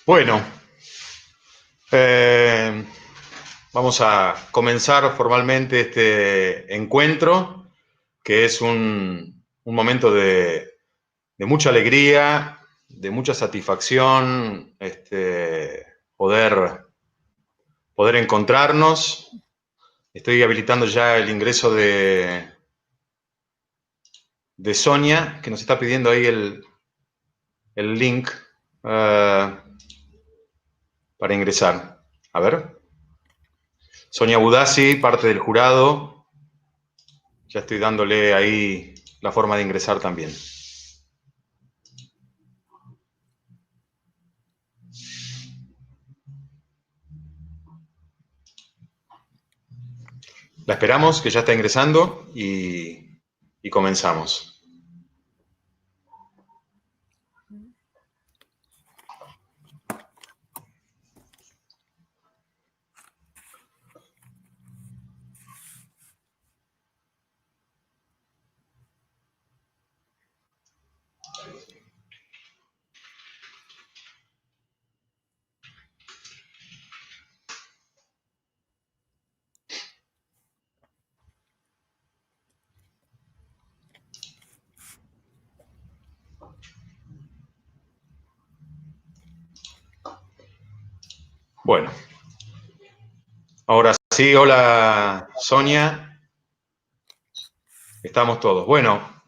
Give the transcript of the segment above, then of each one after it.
Bueno, vamos a comenzar formalmente este encuentro, que es un momento de mucha alegría, de mucha satisfacción, poder encontrarnos. Estoy habilitando ya el ingreso de Sonia, que nos está pidiendo ahí el link para ingresar. A ver. Sonia Budassi, parte del jurado. Ya estoy dándole ahí la forma de ingresar también. La esperamos, que ya está ingresando y comenzamos. Bueno, ahora sí, hola Sonia, estamos todos. Bueno,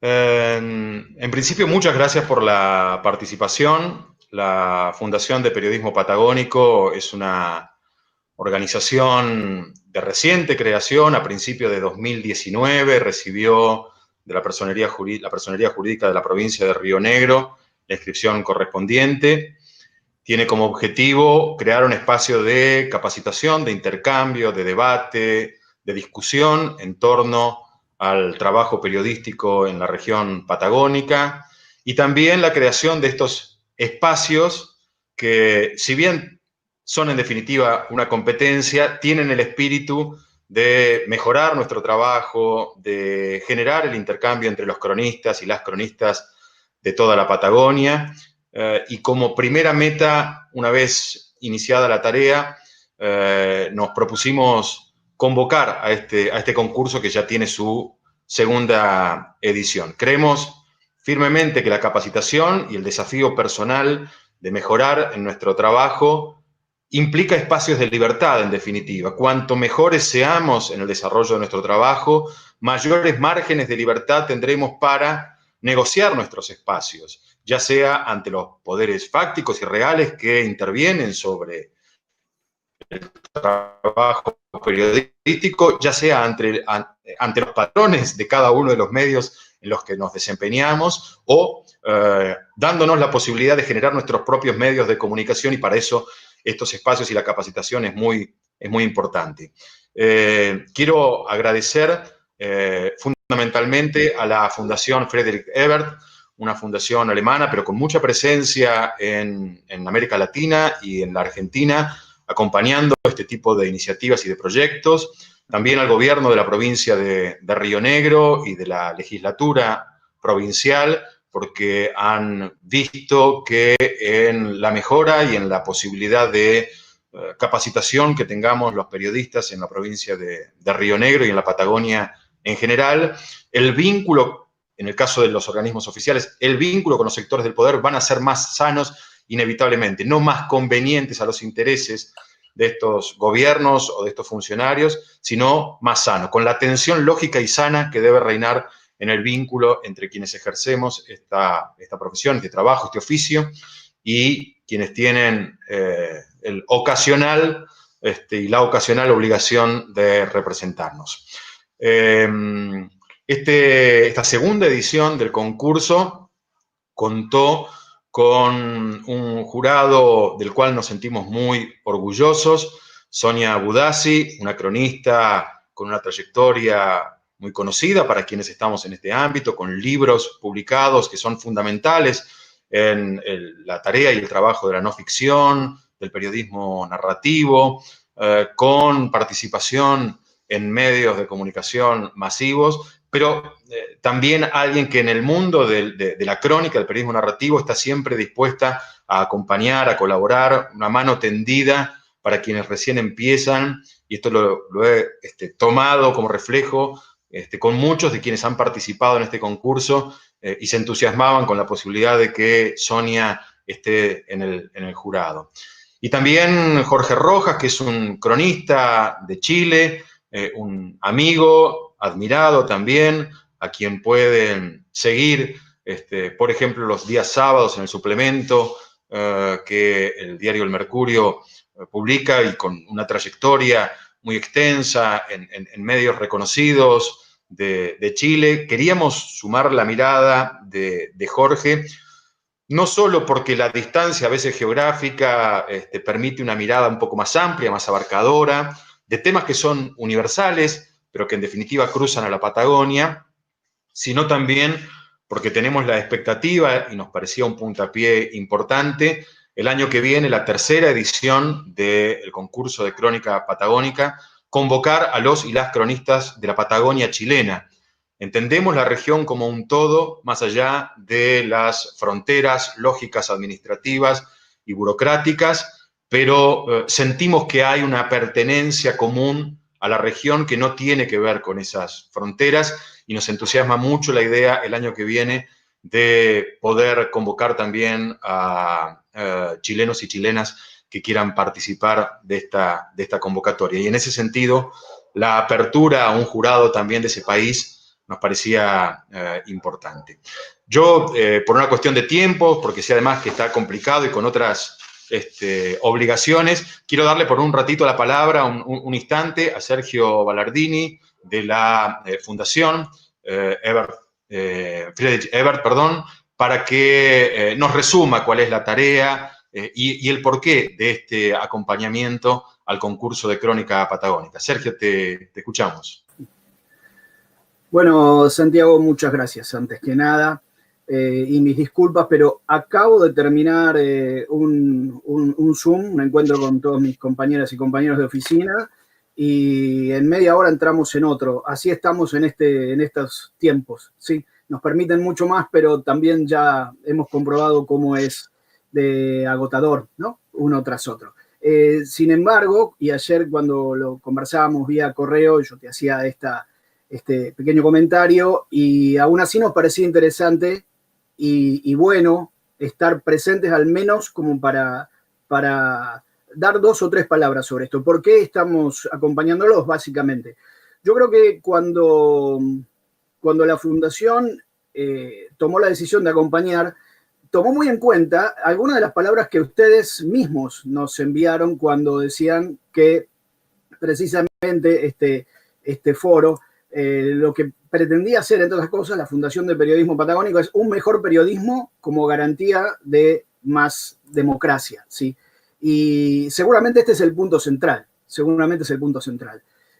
en principio muchas gracias por la participación. La Fundación de Periodismo Patagónico es una organización de reciente creación. A principios de 2019 recibió de la personería jurídica de la provincia de Río Negro la inscripción correspondiente. Tiene como objetivo crear un espacio de capacitación, de intercambio, de debate, de discusión en torno al trabajo periodístico en la región patagónica y también la creación de estos espacios que, si bien son en definitiva una competencia, tienen el espíritu de mejorar nuestro trabajo, de generar el intercambio entre los cronistas y las cronistas de toda la Patagonia. Y como primera meta, una vez iniciada la tarea, nos propusimos convocar a este concurso que ya tiene su segunda edición. Creemos firmemente que la capacitación y el desafío personal de mejorar en nuestro trabajo implica espacios de libertad, en definitiva. Cuanto mejores seamos en el desarrollo de nuestro trabajo, mayores márgenes de libertad tendremos para negociar nuestros espacios, ya sea ante los poderes fácticos y reales que intervienen sobre el trabajo periodístico, ya sea ante los patrones de cada uno de los medios en los que nos desempeñamos o dándonos la posibilidad de generar nuestros propios medios de comunicación, y para eso estos espacios y la capacitación es muy importante. Quiero agradecer fundamentalmente a la Fundación Friedrich Ebert, una fundación alemana, pero con mucha presencia en América Latina y en la Argentina, acompañando este tipo de iniciativas y de proyectos. También al gobierno de la provincia de Río Negro y de la legislatura provincial, porque han visto que en la mejora y en la posibilidad de capacitación que tengamos los periodistas en la provincia de Río Negro y en la Patagonia en general, el vínculo, en el caso de los organismos oficiales, el vínculo con los sectores del poder van a ser más sanos inevitablemente, no más convenientes a los intereses de estos gobiernos o de estos funcionarios, sino más sano, con la tensión lógica y sana que debe reinar en el vínculo entre quienes ejercemos esta profesión, este trabajo, este oficio, y quienes tienen el ocasional y la ocasional obligación de representarnos. Esta segunda edición del concurso contó con un jurado del cual nos sentimos muy orgullosos. Sonia Budassi, una cronista con una trayectoria muy conocida para quienes estamos en este ámbito, con libros publicados que son fundamentales en la tarea y el trabajo de la no ficción, del periodismo narrativo, con participación en medios de comunicación masivos, pero también alguien que en el mundo de la crónica, del periodismo narrativo, está siempre dispuesta a acompañar, a colaborar, una mano tendida para quienes recién empiezan, y esto lo he tomado como reflejo con muchos de quienes han participado en este concurso y se entusiasmaban con la posibilidad de que Sonia esté en el jurado. Y también Jorge Rojas, que es un cronista de Chile, un amigo, admirado también, a quien pueden seguir, por ejemplo, los días sábados en el suplemento que el diario El Mercurio publica, y con una trayectoria muy extensa en medios reconocidos de Chile. Queríamos sumar la mirada de Jorge, no solo porque la distancia a veces geográfica permite una mirada un poco más amplia, más abarcadora, de temas que son universales, pero que en definitiva cruzan a la Patagonia, sino también porque tenemos la expectativa, y nos parecía un puntapié importante, el año que viene, la tercera edición del concurso de crónica patagónica, convocar a los y las cronistas de la Patagonia chilena. Entendemos la región como un todo, más allá de las fronteras lógicas, administrativas y burocráticas, pero sentimos que hay una pertenencia común a la región que no tiene que ver con esas fronteras, y nos entusiasma mucho la idea el año que viene de poder convocar también a chilenos y chilenas que quieran participar de esta convocatoria. Y en ese sentido, la apertura a un jurado también de ese país nos parecía importante. Yo, por una cuestión de tiempo, porque sé además que está complicado y con otras obligaciones, quiero darle por un ratito la palabra, un instante, a Sergio Ballardini, de la Fundación Friedrich Ebert, para que nos resuma cuál es la tarea y el porqué de este acompañamiento al concurso de crónica patagónica. Sergio, te escuchamos. Bueno, Santiago, muchas gracias, antes que nada. Y mis disculpas, pero acabo de terminar un Zoom, un encuentro con todos mis compañeras y compañeros de oficina, y en media hora entramos en otro. Así estamos en estos tiempos, ¿sí? Nos permiten mucho más, pero también ya hemos comprobado cómo es de agotador, ¿no? Uno tras otro. Sin embargo, y ayer cuando lo conversábamos vía correo, yo te hacía este pequeño comentario, y aún así nos parecía interesante y bueno estar presentes, al menos como para dar 2 o 3 palabras sobre esto. ¿Por qué estamos acompañándolos? Básicamente, yo creo que cuando la Fundación tomó la decisión de acompañar, tomó muy en cuenta algunas de las palabras que ustedes mismos nos enviaron cuando decían que precisamente este foro, lo que pretendía hacer, entre otras cosas, la Fundación de Periodismo Patagónico, es un mejor periodismo como garantía de más democracia, ¿sí? Y seguramente este es el punto central,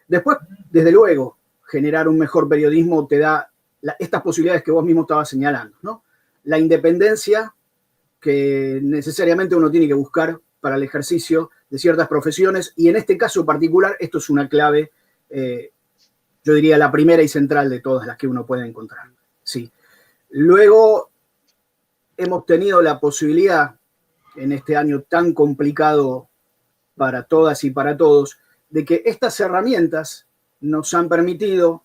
Después, desde luego, generar un mejor periodismo te da estas posibilidades que vos mismo estabas señalando, ¿no? La independencia que necesariamente uno tiene que buscar para el ejercicio de ciertas profesiones, y en este caso particular esto es una clave, yo diría la primera y central de todas las que uno puede encontrar. Sí. Luego hemos tenido la posibilidad, en este año tan complicado para todas y para todos, de que estas herramientas nos han permitido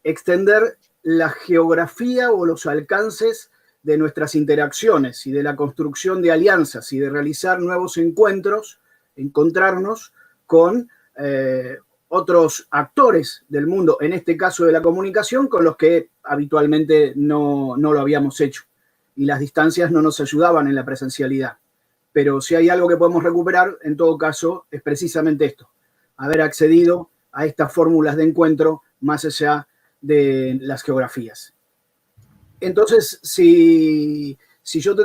extender la geografía o los alcances de nuestras interacciones y de la construcción de alianzas y de realizar nuevos encuentros, encontrarnos con otros actores del mundo, en este caso de la comunicación, con los que habitualmente no lo habíamos hecho. Y las distancias no nos ayudaban en la presencialidad. Pero si hay algo que podemos recuperar, en todo caso, es precisamente esto: haber accedido a estas fórmulas de encuentro más allá de las geografías. Entonces, si yo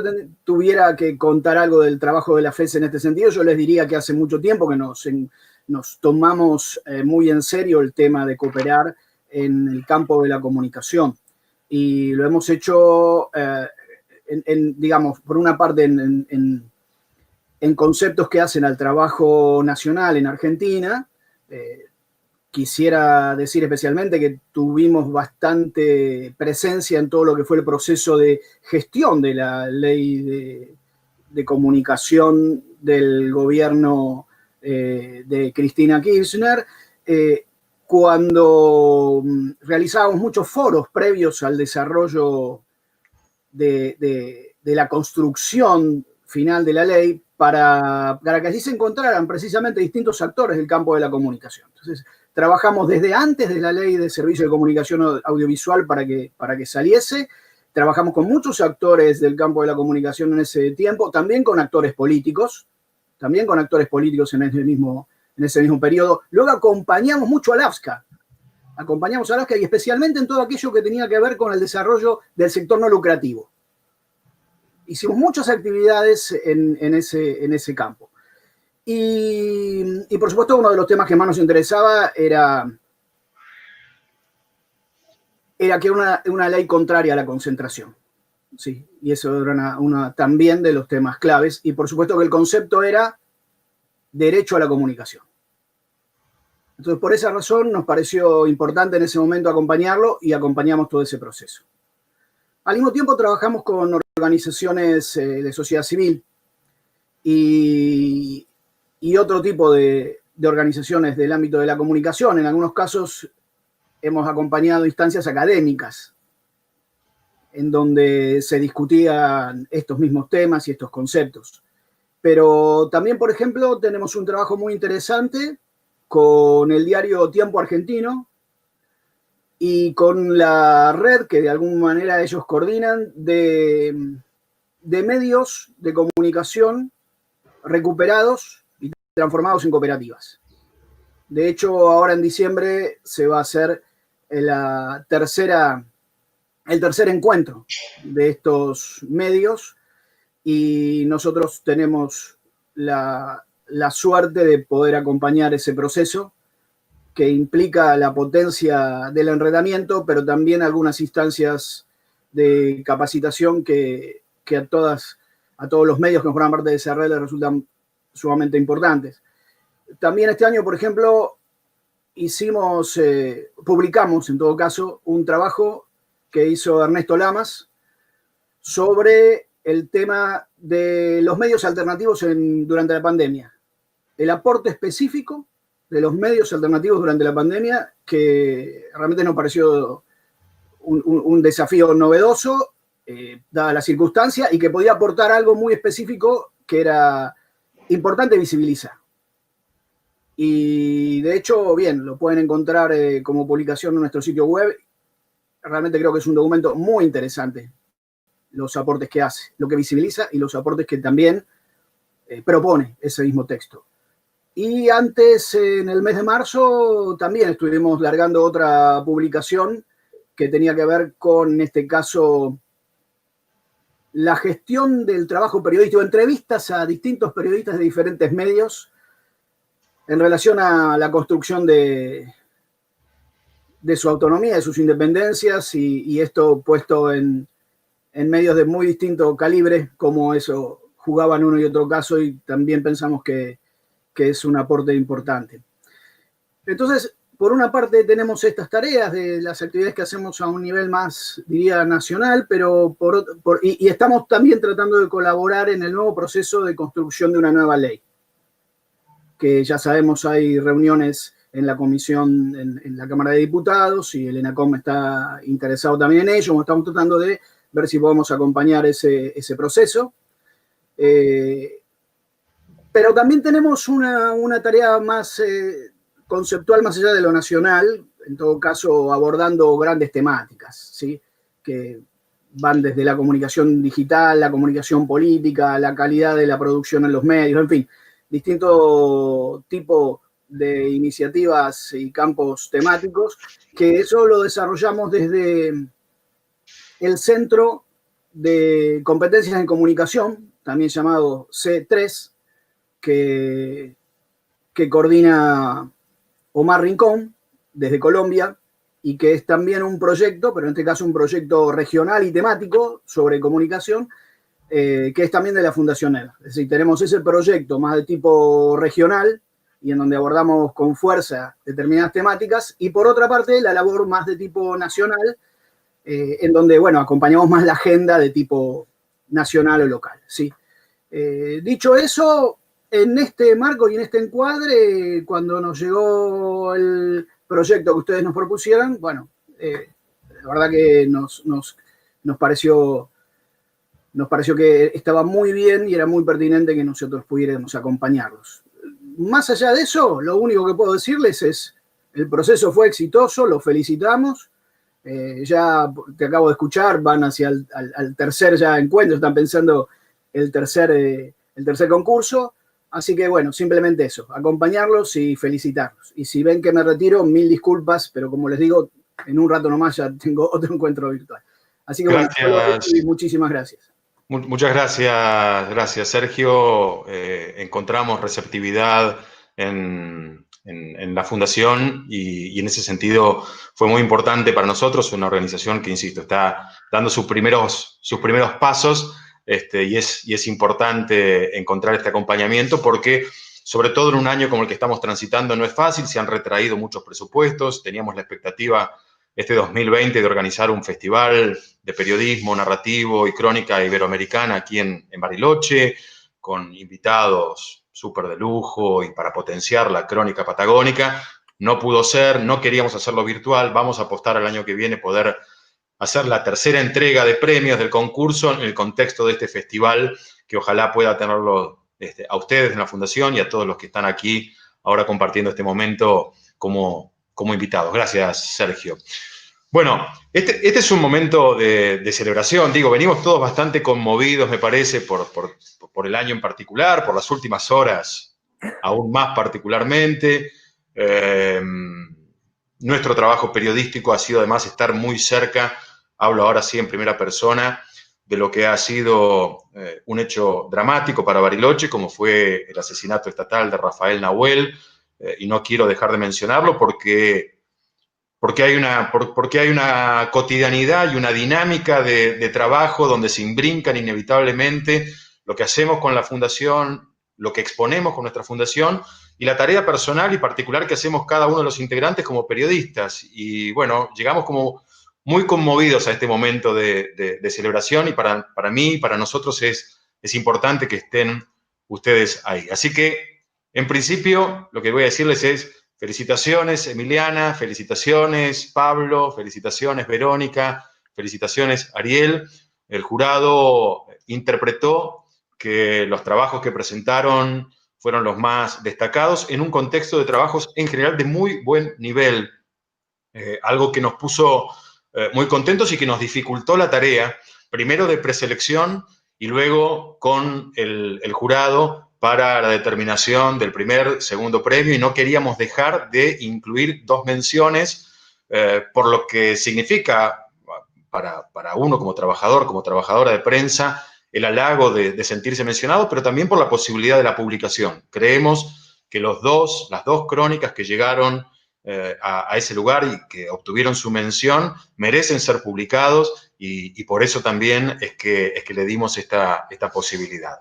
tuviera que contar algo del trabajo de la FES en este sentido, yo les diría que hace mucho tiempo que nos tomamos muy en serio el tema de cooperar en el campo de la comunicación. Y lo hemos hecho, digamos, por una parte en conceptos que hacen al trabajo nacional en Argentina, Quisiera decir especialmente que tuvimos bastante presencia en todo lo que fue el proceso de gestión de la ley de comunicación del gobierno de Cristina Kirchner, cuando realizábamos muchos foros previos al desarrollo de la construcción final de la ley para que allí se encontraran precisamente distintos actores del campo de la comunicación. Entonces, trabajamos desde antes de la ley de servicio de comunicación audiovisual para que saliese. Trabajamos con muchos actores del campo de la comunicación en ese tiempo, también con actores políticos en ese mismo periodo. Luego acompañamos mucho al AFSCA. Y especialmente en todo aquello que tenía que ver con el desarrollo del sector no lucrativo. Hicimos muchas actividades en ese campo. Y por supuesto, uno de los temas que más nos interesaba era que una ley contraria a la concentración. Sí, y eso era también de los temas claves. Y por supuesto que el concepto era derecho a la comunicación. Entonces, por esa razón nos pareció importante en ese momento acompañarlo y acompañamos todo ese proceso. Al mismo tiempo trabajamos con organizaciones de sociedad civil y otro tipo de organizaciones del ámbito de la comunicación. En algunos casos hemos acompañado instancias académicas en donde se discutían estos mismos temas y estos conceptos. Pero también, por ejemplo, tenemos un trabajo muy interesante con el diario Tiempo Argentino y con la red que de alguna manera ellos coordinan de medios de comunicación recuperados y transformados en cooperativas. De hecho, ahora en diciembre se va a hacer el tercer encuentro de estos medios y nosotros tenemos la suerte de poder acompañar ese proceso que implica la potencia del enredamiento, pero también algunas instancias de capacitación que a todos los medios que forman parte de esa red les resultan sumamente importantes. También este año, por ejemplo, publicamos en todo caso un trabajo que hizo Ernesto Lamas sobre el tema de los medios alternativos durante la pandemia. El aporte específico de los medios alternativos durante la pandemia, que realmente nos pareció un desafío novedoso, dada la circunstancia, y que podía aportar algo muy específico que era importante visibilizar. Y de hecho, bien, lo pueden encontrar como publicación en nuestro sitio web. Realmente creo que es un documento muy interesante, los aportes que hace, lo que visibiliza y los aportes que también propone ese mismo texto. Y antes, en el mes de marzo, también estuvimos largando otra publicación que tenía que ver con, en este caso, la gestión del trabajo periodístico, entrevistas a distintos periodistas de diferentes medios en relación a la construcción de su autonomía, de sus independencias, y esto puesto en medios de muy distinto calibre, como eso jugaba en uno y otro caso, y también pensamos que es un aporte importante. Entonces, por una parte tenemos estas tareas de las actividades que hacemos a un nivel más, diría, nacional, pero y estamos también tratando de colaborar en el nuevo proceso de construcción de una nueva ley, que ya sabemos hay reuniones en la comisión, en la Cámara de Diputados, y el ENACOM está interesado también en ello. Estamos tratando de ver si podemos acompañar ese proceso. Pero también tenemos una tarea más conceptual, más allá de lo nacional, en todo caso abordando grandes temáticas, ¿sí? Que van desde la comunicación digital, la comunicación política, la calidad de la producción en los medios, en fin, distinto tipo de iniciativas y campos temáticos, que eso lo desarrollamos desde el Centro de Competencias en Comunicación, también llamado C3, que coordina Omar Rincón desde Colombia, y que es también un proyecto, pero en este caso un proyecto regional y temático sobre comunicación, que es también de la Fundación EVA. Es decir, tenemos ese proyecto más de tipo regional, y en donde abordamos con fuerza determinadas temáticas, y por otra parte la labor más de tipo nacional, en donde, bueno, acompañamos más la agenda de tipo nacional o local, ¿sí? Dicho eso, en este marco y en este encuadre, cuando nos llegó el proyecto que ustedes nos propusieron, bueno, la verdad que nos pareció que estaba muy bien y era muy pertinente que nosotros pudiéramos acompañarlos. Más allá de eso, lo único que puedo decirles es, el proceso fue exitoso, lo felicitamos. Ya te acabo de escuchar, van hacia el tercer ya encuentro, están pensando el tercer concurso. Así que bueno, simplemente eso, acompañarlos y felicitarlos. Y si ven que me retiro, 1000 disculpas, pero como les digo, en un rato nomás ya tengo otro encuentro virtual. Así que bueno, Gracias. muchísimas gracias. Muchas gracias, Sergio. Encontramos receptividad en la Fundación y en ese sentido fue muy importante para nosotros, una organización que, insisto, está dando sus primeros pasos, y es importante encontrar este acompañamiento porque, sobre todo en un año como el que estamos transitando, no es fácil, se han retraído muchos presupuestos, teníamos la expectativa este 2020 de organizar un festival de periodismo narrativo y crónica iberoamericana aquí en Bariloche, con invitados súper de lujo y para potenciar la crónica patagónica. No pudo ser, no queríamos hacerlo virtual, vamos a apostar al año que viene poder hacer la tercera entrega de premios del concurso en el contexto de este festival, que ojalá pueda tenerlo a ustedes en la Fundación y a todos los que están aquí ahora compartiendo este momento como invitados. Gracias, Sergio. Bueno, este es un momento de celebración. Digo, venimos todos bastante conmovidos, me parece, por el año en particular, por las últimas horas aún más particularmente. Nuestro trabajo periodístico ha sido además estar muy cerca, hablo ahora sí en primera persona, de lo que ha sido un hecho dramático para Bariloche, como fue el asesinato estatal de Rafael Nahuel, y no quiero dejar de mencionarlo porque hay una cotidianidad y una dinámica de trabajo donde se imbrincan inevitablemente lo que hacemos con la Fundación, lo que exponemos con nuestra Fundación y la tarea personal y particular que hacemos cada uno de los integrantes como periodistas. Y bueno, llegamos como muy conmovidos a este momento de celebración y para mí, para nosotros es importante que estén ustedes ahí. Así que, en principio, lo que voy a decirles es: felicitaciones, Emiliana, felicitaciones, Pablo, felicitaciones, Verónica, felicitaciones, Ariel. El jurado interpretó que los trabajos que presentaron fueron los más destacados en un contexto de trabajos en general de muy buen nivel, algo que nos puso muy contentos y que nos dificultó la tarea, primero de preselección y luego con el jurado para la determinación del primer, segundo premio, y no queríamos dejar de incluir 2 menciones, por lo que significa para uno como trabajador, como trabajadora de prensa, el halago de sentirse mencionado, pero también por la posibilidad de la publicación. Creemos que las dos crónicas que llegaron a ese lugar y que obtuvieron su mención merecen ser publicados y por eso también es que le dimos esta posibilidad.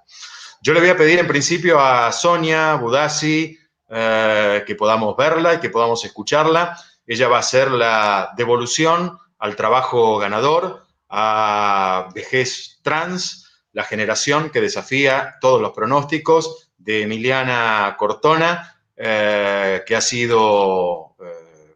Yo le voy a pedir en principio a Sonia Budassi que podamos verla y que podamos escucharla. Ella va a hacer la devolución al trabajo ganador, a Vejez Trans, la generación que desafía todos los pronósticos, de Emiliana Cortona, que ha sido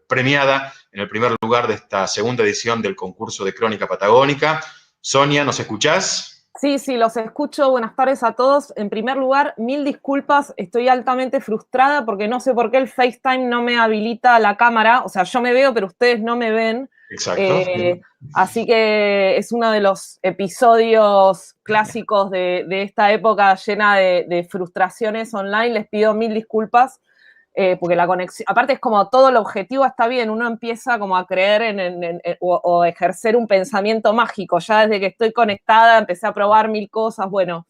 premiada en el primer lugar de esta segunda edición del concurso de Crónica Patagónica. Sonia, ¿nos escuchás? Sí, los escucho. Buenas tardes a todos. En primer lugar, 1000 disculpas. Estoy altamente frustrada porque no sé por qué el FaceTime no me habilita la cámara. O sea, yo me veo, pero ustedes no me ven. Exacto. Así que es uno de los episodios clásicos de esta época llena de frustraciones online. Les pido 1000 disculpas. Porque la conexión, aparte es como todo el objetivo está bien, uno empieza como a creer o ejercer un pensamiento mágico, ya desde que estoy conectada empecé a probar 1000 cosas, bueno,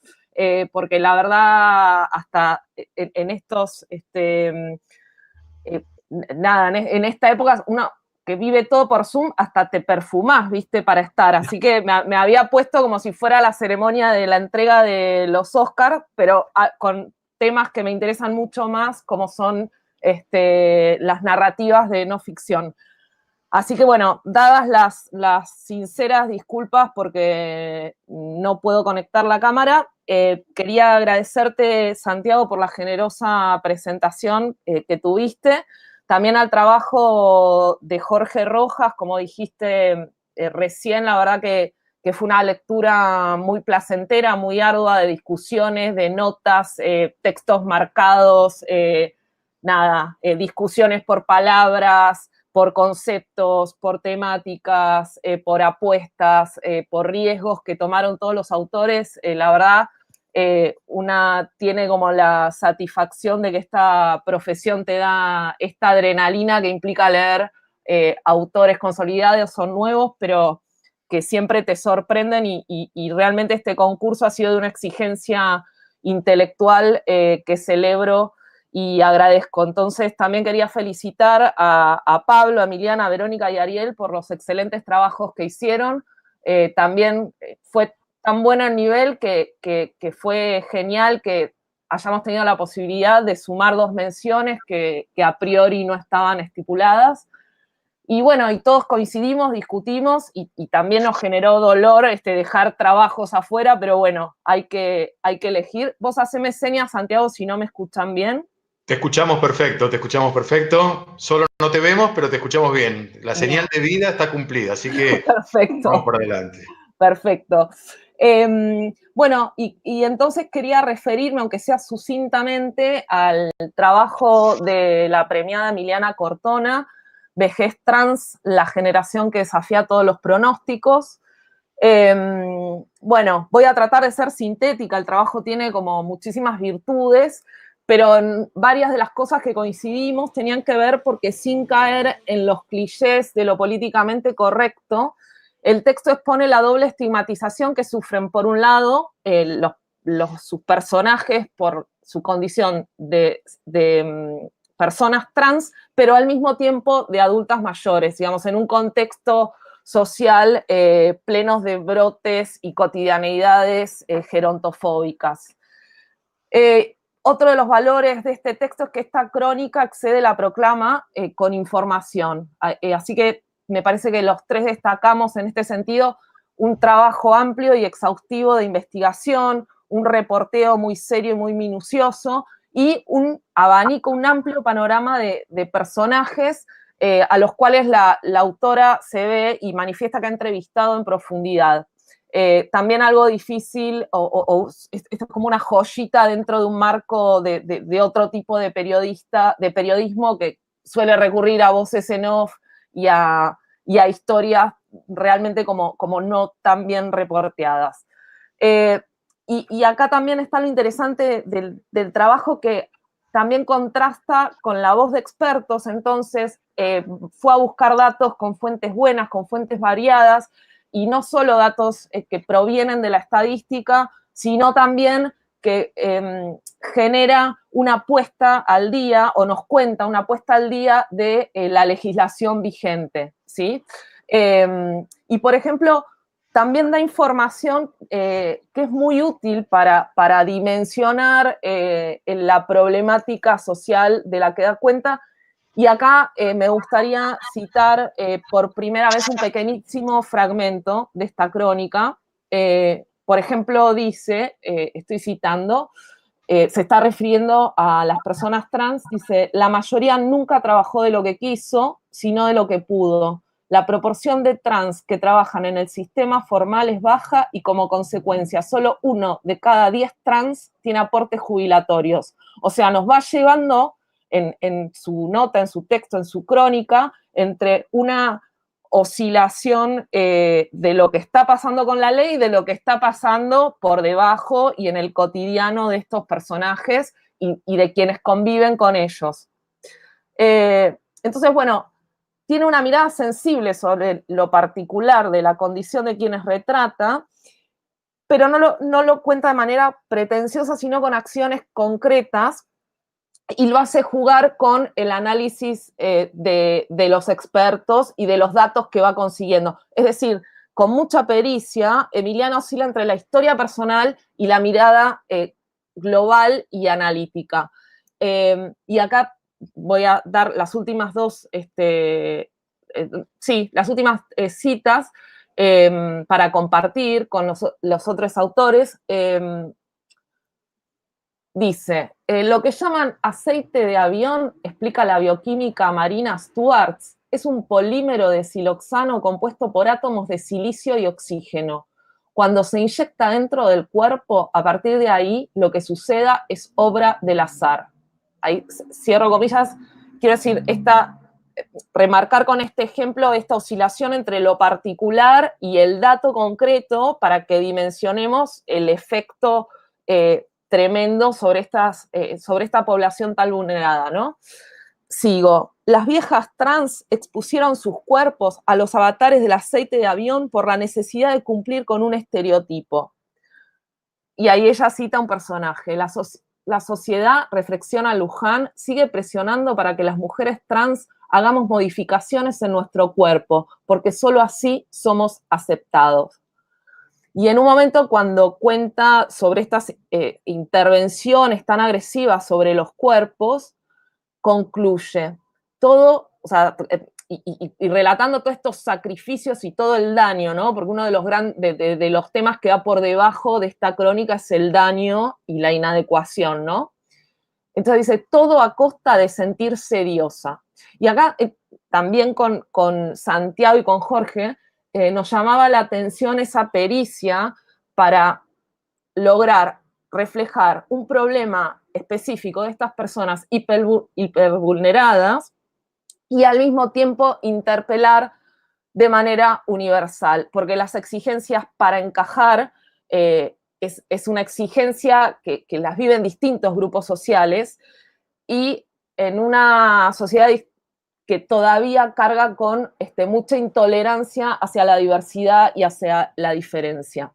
porque la verdad hasta en estos, en esta época uno que vive todo por Zoom, hasta te perfumás, ¿viste? Para estar, así que me había puesto como si fuera la ceremonia de la entrega de los Oscars, pero temas que me interesan mucho más, como son las narrativas de no ficción. Así que bueno, dadas las sinceras disculpas porque no puedo conectar la cámara, quería agradecerte, Santiago, por la generosa presentación que tuviste. También al trabajo de Jorge Rojas, como dijiste recién, la verdad que fue una lectura muy placentera, muy ardua, de discusiones, de notas, textos marcados, discusiones por palabras, por conceptos, por temáticas, por apuestas, por riesgos que tomaron todos los autores. La verdad, una tiene como la satisfacción de que esta profesión te da esta adrenalina que implica leer autores consolidados o nuevos, pero que siempre te sorprenden y realmente este concurso ha sido de una exigencia intelectual que celebro y agradezco. Entonces también quería felicitar a Pablo, a Emiliana, a Verónica y a Ariel por los excelentes trabajos que hicieron. También fue tan bueno el nivel que fue genial que hayamos tenido la posibilidad de sumar 2 menciones que a priori no estaban estipuladas. Y bueno, y todos coincidimos, discutimos y también nos generó dolor dejar trabajos afuera, pero bueno, hay que elegir. Vos haceme señas, Santiago, si no me escuchan bien. Te escuchamos perfecto. Solo no te vemos, pero te escuchamos bien. La señal de vida está cumplida, así que perfecto. Vamos por adelante. Perfecto. Bueno, y entonces quería referirme, aunque sea sucintamente, al trabajo de la premiada Emiliana Cortona, Vejez Trans, la generación que desafía todos los pronósticos. Bueno, voy a tratar de ser sintética, el trabajo tiene como muchísimas virtudes, pero varias de las cosas que coincidimos tenían que ver porque sin caer en los clichés de lo políticamente correcto, el texto expone la doble estigmatización que sufren, por un lado, sus personajes por su condición de personas trans, pero al mismo tiempo de adultas mayores, digamos, en un contexto social plenos de brotes y cotidianeidades gerontofóbicas. Otro de los valores de este texto es que esta crónica excede la proclama con información. Así que me parece que los 3 destacamos en este sentido un trabajo amplio y exhaustivo de investigación, un reporteo muy serio y muy minucioso y un abanico, un amplio panorama de personajes a los cuales la autora se ve y manifiesta que ha entrevistado en profundidad. También algo difícil, esto es como una joyita dentro de un marco de otro tipo de periodismo que suele recurrir a voces en off y a historias realmente como no tan bien reporteadas. Y acá también está lo interesante del trabajo que también contrasta con la voz de expertos, entonces fue a buscar datos con fuentes buenas, con fuentes variadas, y no solo datos que provienen de la estadística, sino también que genera una puesta al día, o nos cuenta una puesta al día de la legislación vigente, ¿sí? Y, por ejemplo, también da información que es muy útil para dimensionar la problemática social de la que da cuenta. Y acá me gustaría citar por primera vez un pequeñísimo fragmento de esta crónica. Por ejemplo, dice, estoy citando, se está refiriendo a las personas trans, dice, la mayoría nunca trabajó de lo que quiso, sino de lo que pudo. La proporción de trans que trabajan en el sistema formal es baja y como consecuencia solo 1 de cada 10 trans tiene aportes jubilatorios. O sea, nos va llevando en su nota, en su texto, en su crónica, entre una oscilación de lo que está pasando con la ley y de lo que está pasando por debajo y en el cotidiano de estos personajes y de quienes conviven con ellos. Entonces, bueno, tiene una mirada sensible sobre lo particular de la condición de quienes retrata, pero no lo cuenta de manera pretenciosa, sino con acciones concretas, y lo hace jugar con el análisis de los expertos y de los datos que va consiguiendo. Es decir, con mucha pericia, Emiliana oscila entre la historia personal y la mirada global y analítica. Y acá voy a dar las últimas dos, las últimas citas para compartir con los otros autores. Dice, lo que llaman aceite de avión, explica la bioquímica Marina Stuarts, es un polímero de siloxano compuesto por átomos de silicio y oxígeno. Cuando se inyecta dentro del cuerpo, a partir de ahí, lo que suceda es obra del azar. Ahí cierro comillas. Quiero decir, remarcar con este ejemplo esta oscilación entre lo particular y el dato concreto para que dimensionemos el efecto tremendo sobre esta población tan vulnerada, ¿no? Sigo. Las viejas trans expusieron sus cuerpos a los avatares del aceite de avión por la necesidad de cumplir con un estereotipo. Y ahí ella cita un personaje. La sociedad, reflexiona Luján, sigue presionando para que las mujeres trans hagamos modificaciones en nuestro cuerpo, porque solo así somos aceptados. Y en un momento cuando cuenta sobre estas intervenciones tan agresivas sobre los cuerpos, concluye todo, o sea, y relatando todos estos sacrificios y todo el daño, ¿no? Porque uno de los temas que va por debajo de esta crónica es el daño y la inadecuación, ¿no? Entonces dice, todo a costa de sentirse diosa. Y acá también con Santiago y con Jorge, nos llamaba la atención esa pericia para lograr reflejar un problema específico de estas personas hipervulneradas y al mismo tiempo interpelar de manera universal, porque las exigencias para encajar es una exigencia que las viven distintos grupos sociales y en una sociedad que todavía carga con mucha intolerancia hacia la diversidad y hacia la diferencia.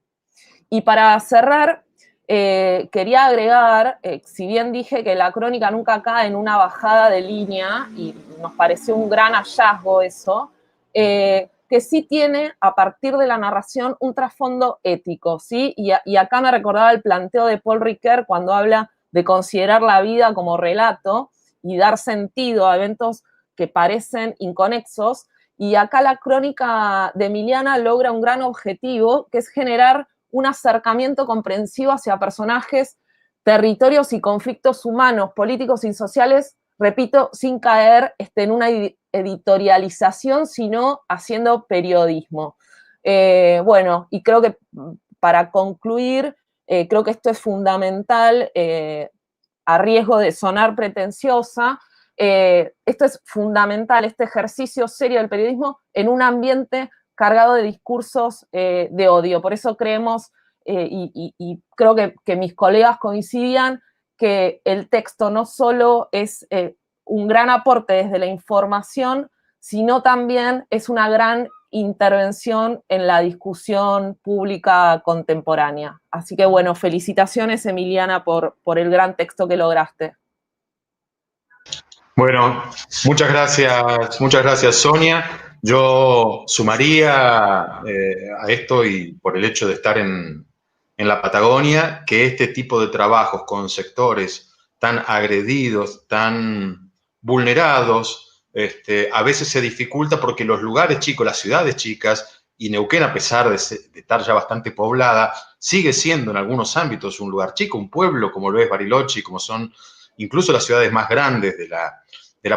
Y para cerrar, quería agregar, si bien dije que la crónica nunca cae en una bajada de línea, y nos pareció un gran hallazgo eso, que sí tiene, a partir de la narración, un trasfondo ético, ¿sí? Y acá me recordaba el planteo de Paul Ricoeur cuando habla de considerar la vida como relato y dar sentido a eventos que parecen inconexos, y acá la crónica de Emiliana logra un gran objetivo, que es generar un acercamiento comprensivo hacia personajes, territorios y conflictos humanos, políticos y sociales, repito, sin caer en una editorialización, sino haciendo periodismo. Bueno, y creo que para concluir, creo que esto es fundamental, a riesgo de sonar pretenciosa, esto es fundamental, este ejercicio serio del periodismo en un ambiente cargado de discursos de odio. Por eso creemos, y creo que mis colegas coincidían, que el texto no solo es un gran aporte desde la información, sino también es una gran intervención en la discusión pública contemporánea. Así que, bueno, felicitaciones, Emiliana, por el gran texto que lograste. Bueno, muchas gracias, Sonia. Yo sumaría a esto, y por el hecho de estar en la Patagonia, que este tipo de trabajos con sectores tan agredidos, tan vulnerados, a veces se dificulta porque los lugares chicos, las ciudades chicas, y Neuquén, a pesar de estar ya bastante poblada, sigue siendo en algunos ámbitos un lugar chico, un pueblo, como lo es Bariloche, como son incluso las ciudades más grandes de la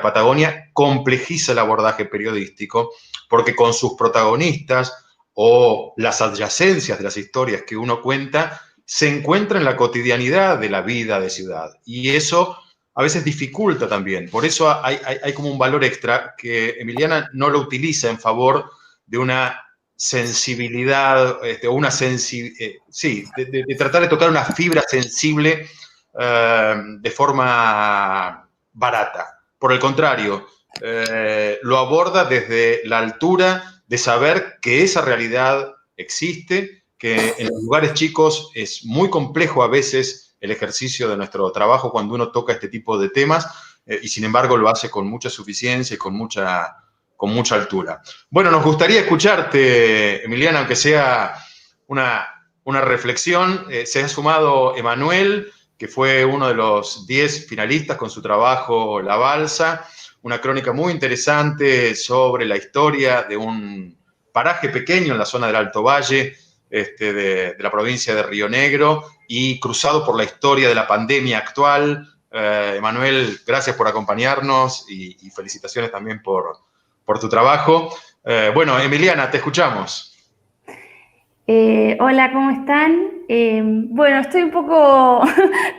Patagonia, complejiza el abordaje periodístico, porque con sus protagonistas o las adyacencias de las historias que uno cuenta, se encuentra en la cotidianidad de la vida de ciudad. Y eso a veces dificulta también. Por eso hay como un valor extra que Emiliana no lo utiliza en favor de una sensibilidad, o una de tratar de tocar una fibra sensible de forma barata. Por el contrario, lo aborda desde la altura de saber que esa realidad existe, que en los lugares chicos es muy complejo a veces el ejercicio de nuestro trabajo cuando uno toca este tipo de temas, y sin embargo lo hace con mucha suficiencia y con mucha altura. Bueno, nos gustaría escucharte, Emiliana, aunque sea una reflexión. Se ha sumado Emanuel, que fue uno de los 10 finalistas con su trabajo La Balsa, una crónica muy interesante sobre la historia de un paraje pequeño en la zona del Alto Valle, de la provincia de Río Negro, y cruzado por la historia de la pandemia actual. Emanuel, gracias por acompañarnos y felicitaciones también por tu trabajo. Bueno, Emiliana, te escuchamos. Hola, ¿cómo están? Bueno, estoy un poco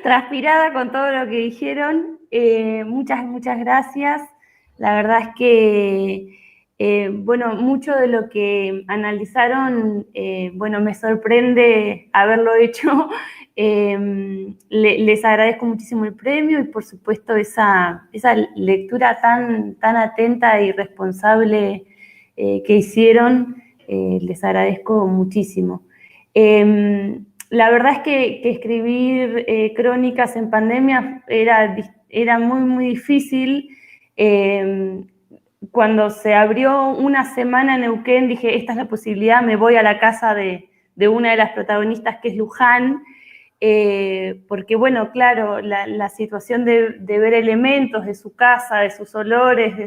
transpirada con todo lo que dijeron. Muchas gracias. La verdad es que, bueno, mucho de lo que analizaron, bueno, me sorprende haberlo hecho. Les agradezco muchísimo el premio y, por supuesto, esa lectura tan atenta y responsable que hicieron. Les agradezco muchísimo. La verdad es que escribir crónicas en pandemia era muy difícil. Cuando se abrió una semana en Neuquén, dije, esta es la posibilidad, me voy a la casa de una de las protagonistas, que es Luján, porque, bueno, claro, la situación de ver elementos de su casa, de sus olores,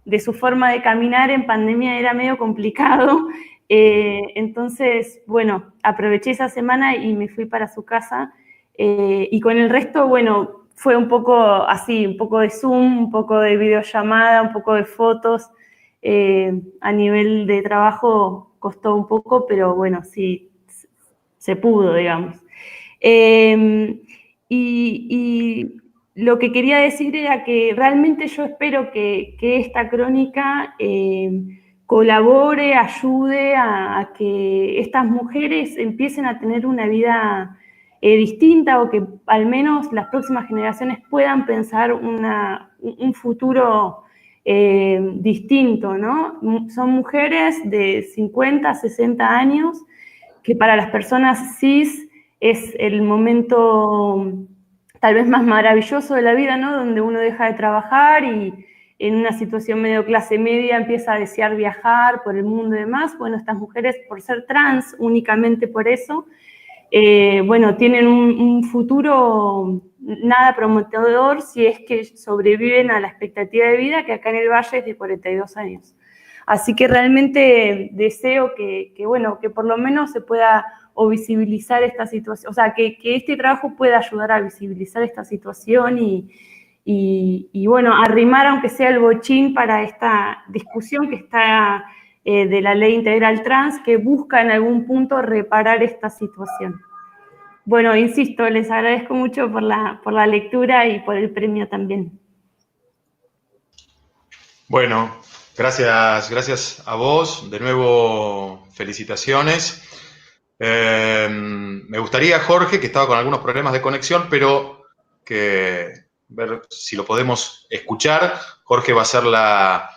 de su forma de caminar en pandemia era medio complicado. Entonces, bueno, aproveché esa semana y me fui para su casa. Y con el resto, bueno, fue un poco así, un poco de Zoom, un poco de videollamada, un poco de fotos. A nivel de trabajo costó un poco, pero bueno, sí, se pudo, digamos. Y lo que quería decir era que realmente yo espero que esta crónica colabore, ayude a que estas mujeres empiecen a tener una vida distinta, o que al menos las próximas generaciones puedan pensar un futuro distinto, ¿no? Son mujeres de 50, 60 años que para las personas cis es el momento tal vez más maravilloso de la vida, ¿no? Donde uno deja de trabajar y en una situación medio clase media empieza a desear viajar por el mundo y demás. Bueno, estas mujeres, por ser trans, únicamente por eso, bueno, tienen un futuro nada prometedor si es que sobreviven a la expectativa de vida, que acá en el Valle es de 42 años. Así que realmente deseo que bueno, que por lo menos se pueda o visibilizar esta situación, o sea, que este trabajo pueda ayudar a visibilizar esta situación y bueno, arrimar aunque sea el bochín para esta discusión que está de la ley integral trans, que busca en algún punto reparar esta situación. Bueno, insisto, les agradezco mucho por la lectura y por el premio también. Bueno, gracias a vos. De nuevo, felicitaciones. Me gustaría, Jorge, que estaba con algunos problemas de conexión, pero que ver si lo podemos escuchar. Jorge va a hacer la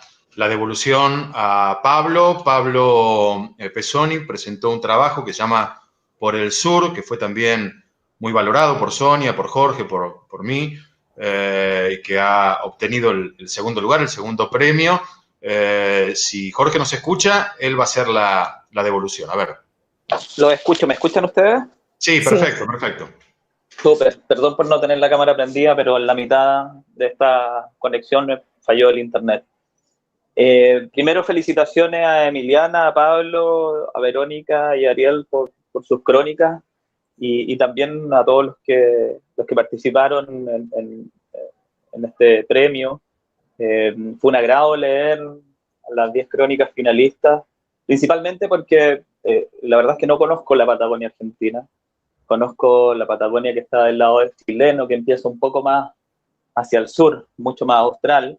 devolución a Pablo. Pablo Pesoni presentó un trabajo que se llama Por el Sur, que fue también muy valorado por Sonia, por Jorge, por mí, y que ha obtenido el segundo lugar, el segundo premio. Si Jorge nos escucha, él va a hacer la devolución. A ver. Lo escucho, ¿me escuchan ustedes? Sí, perfecto, perfecto. Súper, perdón por no tener la cámara prendida, pero en la mitad de esta conexión me falló el internet. Primero, felicitaciones a Emiliana, a Pablo, a Verónica y a Ariel por sus crónicas y también a todos los que participaron en este premio. Fue un agrado leer las 10 crónicas finalistas, principalmente porque la verdad es que no conozco la Patagonia argentina. Conozco la Patagonia que está del lado chileno, que empieza un poco más hacia el sur, mucho más austral.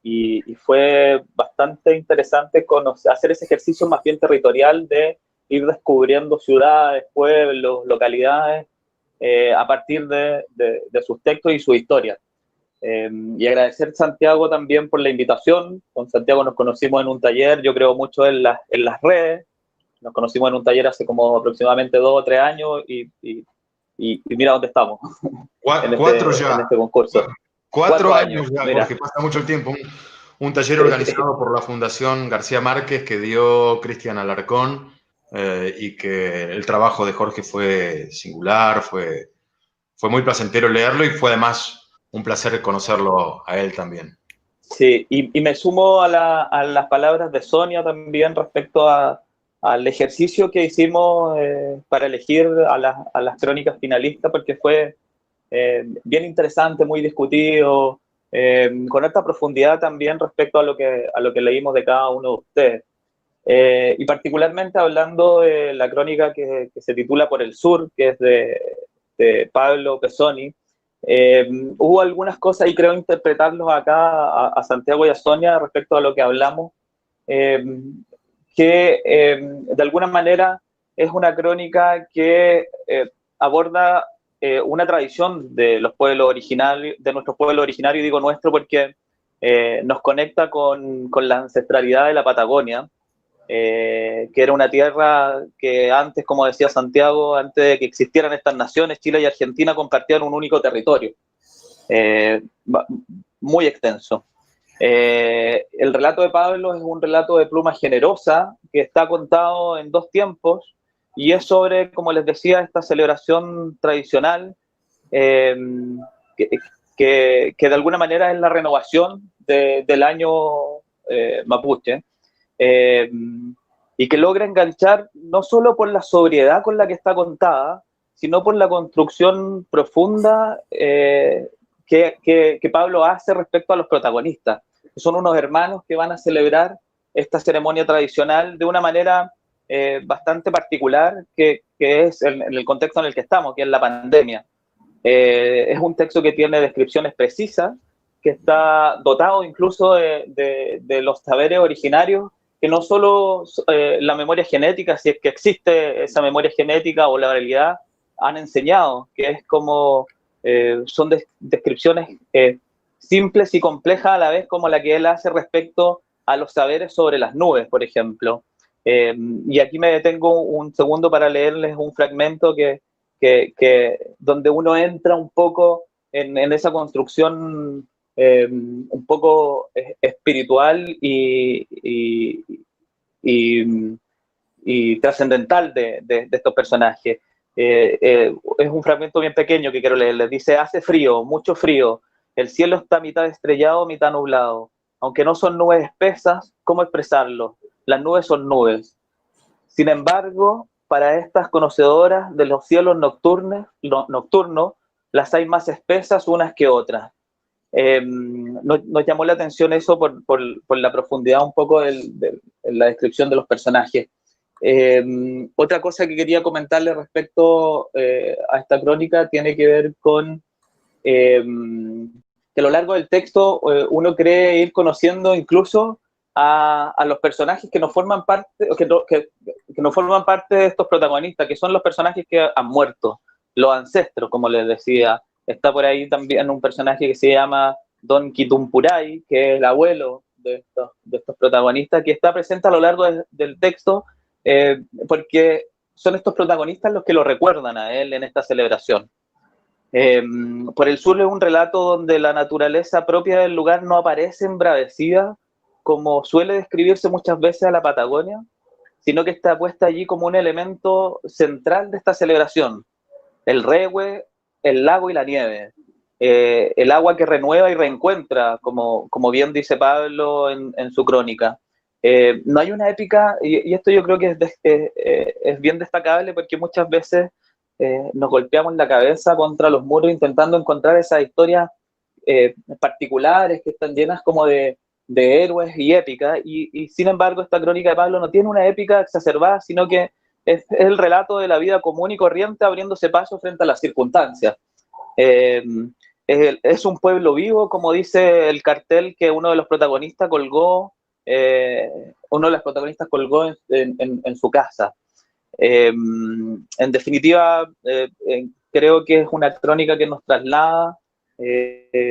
Y fue bastante interesante hacer ese ejercicio más bien territorial de ir descubriendo ciudades, pueblos, localidades, a partir de sus textos y su historia. Y agradecer a Santiago también por la invitación. Con Santiago nos conocimos en un taller, yo creo mucho en las redes. Nos conocimos en un taller hace como aproximadamente 2 o 3 años y mira dónde estamos. En este concurso. 4 años ya, porque pasa mucho el tiempo. Un taller organizado por la Fundación García Márquez que dio Cristian Alarcón y que el trabajo de Jorge fue singular, fue muy placentero leerlo y fue además un placer conocerlo a él también. Sí, y me sumo a las palabras de Sonia también respecto al ejercicio que hicimos para elegir a las crónicas finalistas, porque fue bien interesante, muy discutido, con alta profundidad también respecto a lo que leímos de cada uno de ustedes. Y particularmente hablando de la crónica que se titula Por el Sur, que es de Pablo Pezzoni, hubo algunas cosas, y creo interpretarlos acá a Santiago y a Sonia respecto a lo que hablamos, que de alguna manera es una crónica que aborda una tradición de los pueblos originarios, de nuestro pueblo originario, y digo nuestro porque nos conecta con la ancestralidad de la Patagonia, que era una tierra que antes, como decía Santiago, antes de que existieran estas naciones, Chile y Argentina compartían un único territorio, muy extenso. El relato de Pablo es un relato de pluma generosa que está contado en dos tiempos y es sobre, como les decía, esta celebración tradicional que de alguna manera es la renovación del año mapuche. Y que logra enganchar no solo por la sobriedad con la que está contada, sino por la construcción profunda que Pablo hace respecto a los protagonistas. Son unos hermanos que van a celebrar esta ceremonia tradicional de una manera bastante particular, que es en el contexto en el que estamos, que es la pandemia. Es un texto que tiene descripciones precisas, que está dotado incluso de los saberes originarios, que no solo la memoria genética, si es que existe esa memoria genética o la realidad, han enseñado, que es como son descripciones simples y complejas a la vez, como la que él hace respecto a los saberes sobre las nubes, por ejemplo. Y aquí me detengo un segundo para leerles un fragmento donde uno entra un poco en esa construcción un poco espiritual y trascendental de estos personajes. Es un fragmento bien pequeño que quiero leerles. Dice: hace frío, mucho frío, el cielo está mitad estrellado, mitad nublado. Aunque no son nubes espesas, ¿cómo expresarlo? Las nubes son nubes. Sin embargo, para estas conocedoras de los cielos nocturnos, las hay más espesas unas que otras. Nos llamó la atención eso por la profundidad un poco de la descripción de los personajes. Otra cosa que quería comentarle respecto a esta crónica tiene que ver con que a lo largo del texto uno cree ir conociendo incluso a los personajes que no forman parte, que no forman parte de estos protagonistas, que son los personajes que han muerto, los ancestros, como les decía. Está por ahí también un personaje que se llama Don Quitumpuray, que es el abuelo de estos protagonistas, que está presente a lo largo del texto, porque son estos protagonistas los que lo recuerdan a él en esta celebración. Por el Sur es un relato donde la naturaleza propia del lugar no aparece embravecida, como suele describirse muchas veces a la Patagonia, sino que está puesta allí como un elemento central de esta celebración. El rehue, el lago y la nieve. El agua que renueva y reencuentra, como bien dice Pablo en su crónica. No hay una épica, y esto yo creo que es bien destacable, porque muchas veces nos golpeamos la cabeza contra los muros intentando encontrar esas historias particulares que están llenas como de héroes y épicas, y sin embargo esta crónica de Pablo no tiene una épica exacerbada, sino que es el relato de la vida común y corriente abriéndose paso frente a las circunstancias. Es un pueblo vivo, como dice el cartel que uno de los protagonistas colgó, en su casa. En definitiva, creo que es una crónica que nos traslada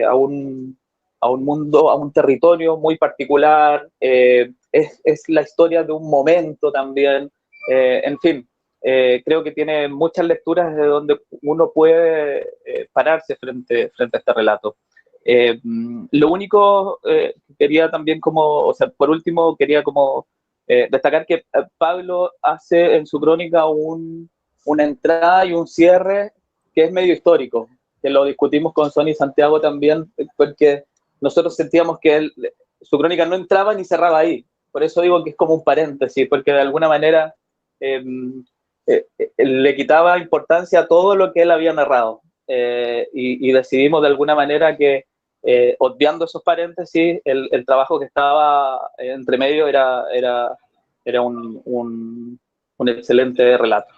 a un mundo, a un territorio muy particular. Es la historia de un momento también. En fin, creo que tiene muchas lecturas de donde uno puede pararse frente a este relato. Lo único quería también por último, quería como Destacar que Pablo hace en su crónica una entrada y un cierre que es medio histórico, que lo discutimos con Sonia y Santiago también, porque nosotros sentíamos que su crónica no entraba ni cerraba ahí. Por eso digo que es como un paréntesis, porque de alguna manera le quitaba importancia a todo lo que él había narrado. Y decidimos de alguna manera que, obviando esos paréntesis, el trabajo que estaba entre medio era un excelente relato.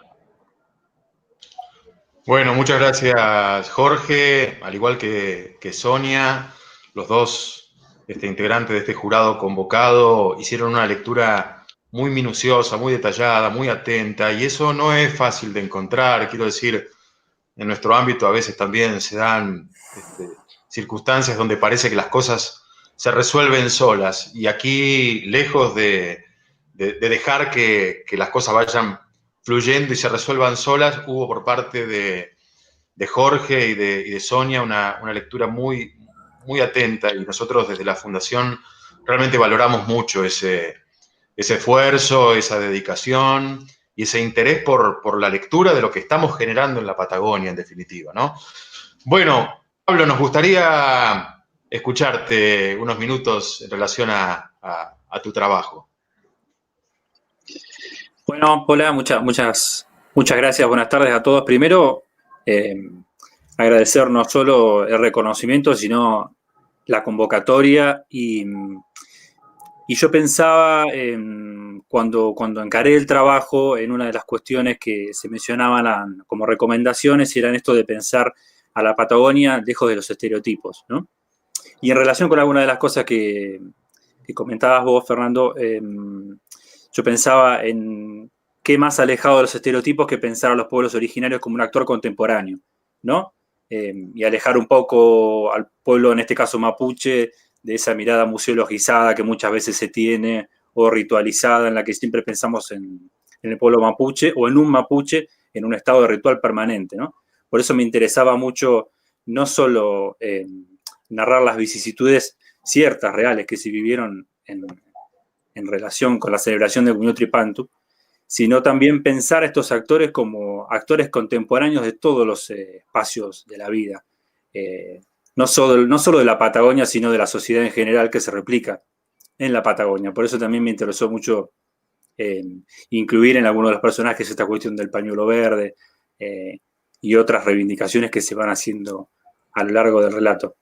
Bueno, muchas gracias, Jorge. Al igual que Sonia, los dos integrantes de este jurado convocado hicieron una lectura muy minuciosa, muy detallada, muy atenta, y eso no es fácil de encontrar. Quiero decir, en nuestro ámbito a veces también se dan circunstancias donde parece que las cosas se resuelven solas, y aquí, lejos de dejar que las cosas vayan fluyendo y se resuelvan solas, hubo por parte de Jorge y de Sonia una lectura muy, muy atenta, y nosotros desde la Fundación realmente valoramos mucho ese esfuerzo, esa dedicación y ese interés por la lectura de lo que estamos generando en la Patagonia, en definitiva, ¿no? Bueno, Pablo, nos gustaría escucharte unos minutos en relación a tu trabajo. Bueno, hola, muchas gracias, buenas tardes a todos. Primero, agradecer no solo el reconocimiento, sino la convocatoria, y yo pensaba, cuando encaré el trabajo, en una de las cuestiones que se mencionaban como recomendaciones, eran esto de pensar a la Patagonia lejos de los estereotipos, ¿no? Y en relación con alguna de las cosas que comentabas vos, Fernando, yo pensaba en qué más alejado de los estereotipos que pensar a los pueblos originarios como un actor contemporáneo, ¿no? Y alejar un poco al pueblo, en este caso mapuche, de esa mirada museologizada que muchas veces se tiene, o ritualizada, en la que siempre pensamos en el pueblo mapuche, o en un mapuche en un estado de ritual permanente, ¿no? Por eso me interesaba mucho no solo narrar las vicisitudes ciertas, reales, que se vivieron en relación con la celebración de Guñutripantu, sino también pensar a estos actores como actores contemporáneos de todos los espacios de la vida, no solo de la Patagonia, sino de la sociedad en general que se replica en la Patagonia. Por eso también me interesó mucho incluir en algunos de los personajes esta cuestión del pañuelo verde y otras reivindicaciones que se van haciendo a lo largo del relato.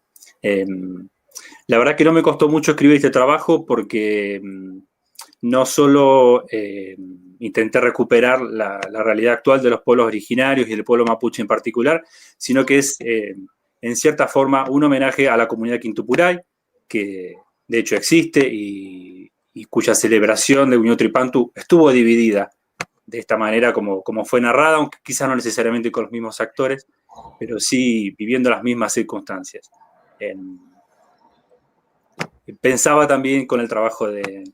La verdad que no me costó mucho escribir este trabajo, porque no solo intenté recuperar la realidad actual de los pueblos originarios y del pueblo mapuche en particular, sino que es, en cierta forma, un homenaje a la comunidad Quintupuray, que de hecho existe y cuya celebración de Guñutripantu estuvo dividida de esta manera como fue narrada, aunque quizás no necesariamente con los mismos actores, pero sí viviendo las mismas circunstancias. Pensaba también con el trabajo de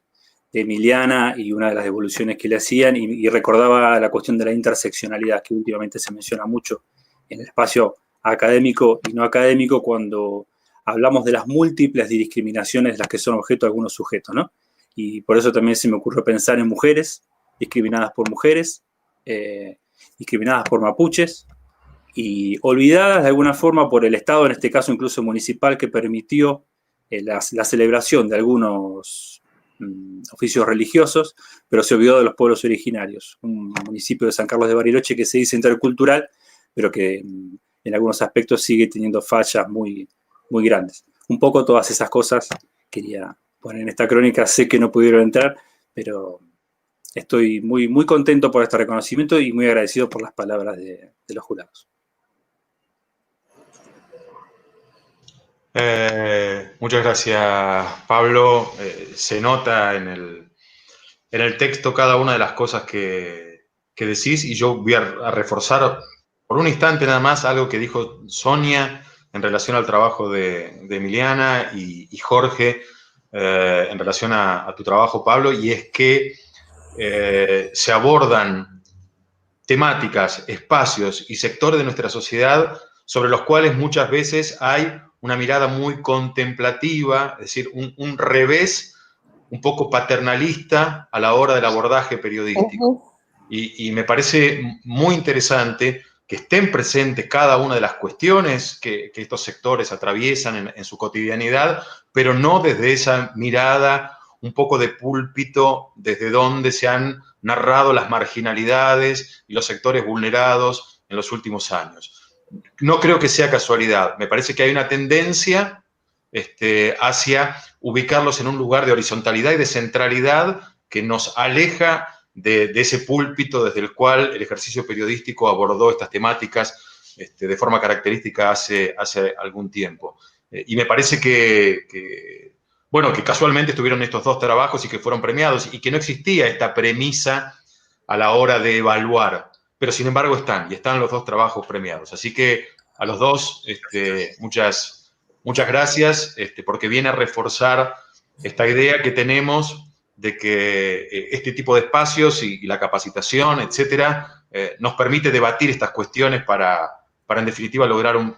Emiliana y una de las devoluciones que le hacían, y recordaba la cuestión de la interseccionalidad, que últimamente se menciona mucho en el espacio académico y no académico, cuando hablamos de las múltiples discriminaciones de las que son objeto algunos sujetos, ¿no? Y por eso también se me ocurrió pensar en mujeres discriminadas por mujeres, discriminadas por mapuches, y olvidadas de alguna forma por el Estado, en este caso incluso municipal, que permitió la celebración de algunos oficios religiosos, pero se olvidó de los pueblos originarios. Un municipio de San Carlos de Bariloche que se dice intercultural, pero que en algunos aspectos sigue teniendo fallas muy, muy grandes. Un poco todas esas cosas quería poner en esta crónica. Sé que no pudieron entrar, pero estoy muy, muy contento por este reconocimiento y muy agradecido por las palabras de los jurados. Muchas gracias, Pablo. Se nota en el texto cada una de las cosas que decís, y yo voy a reforzar por un instante nada más algo que dijo Sonia en relación al trabajo de Emiliana y Jorge en relación a tu trabajo, Pablo, y es que se abordan temáticas, espacios y sectores de nuestra sociedad sobre los cuales muchas veces hay una mirada muy contemplativa, es decir, un revés un poco paternalista a la hora del abordaje periodístico. Y me parece muy interesante que estén presentes cada una de las cuestiones que estos sectores atraviesan en su cotidianidad, pero no desde esa mirada un poco de púlpito, desde donde se han narrado las marginalidades y los sectores vulnerados en los últimos años. No creo que sea casualidad. Me parece que hay una tendencia hacia ubicarlos en un lugar de horizontalidad y de centralidad que nos aleja de ese púlpito desde el cual el ejercicio periodístico abordó estas temáticas de forma característica hace algún tiempo. Y me parece que casualmente estuvieron estos dos trabajos y que fueron premiados y que no existía esta premisa a la hora de evaluar, pero sin embargo están los dos trabajos premiados. Así que a los dos muchas gracias, porque viene a reforzar esta idea que tenemos de que este tipo de espacios y la capacitación, etcétera, nos permite debatir estas cuestiones para en definitiva lograr un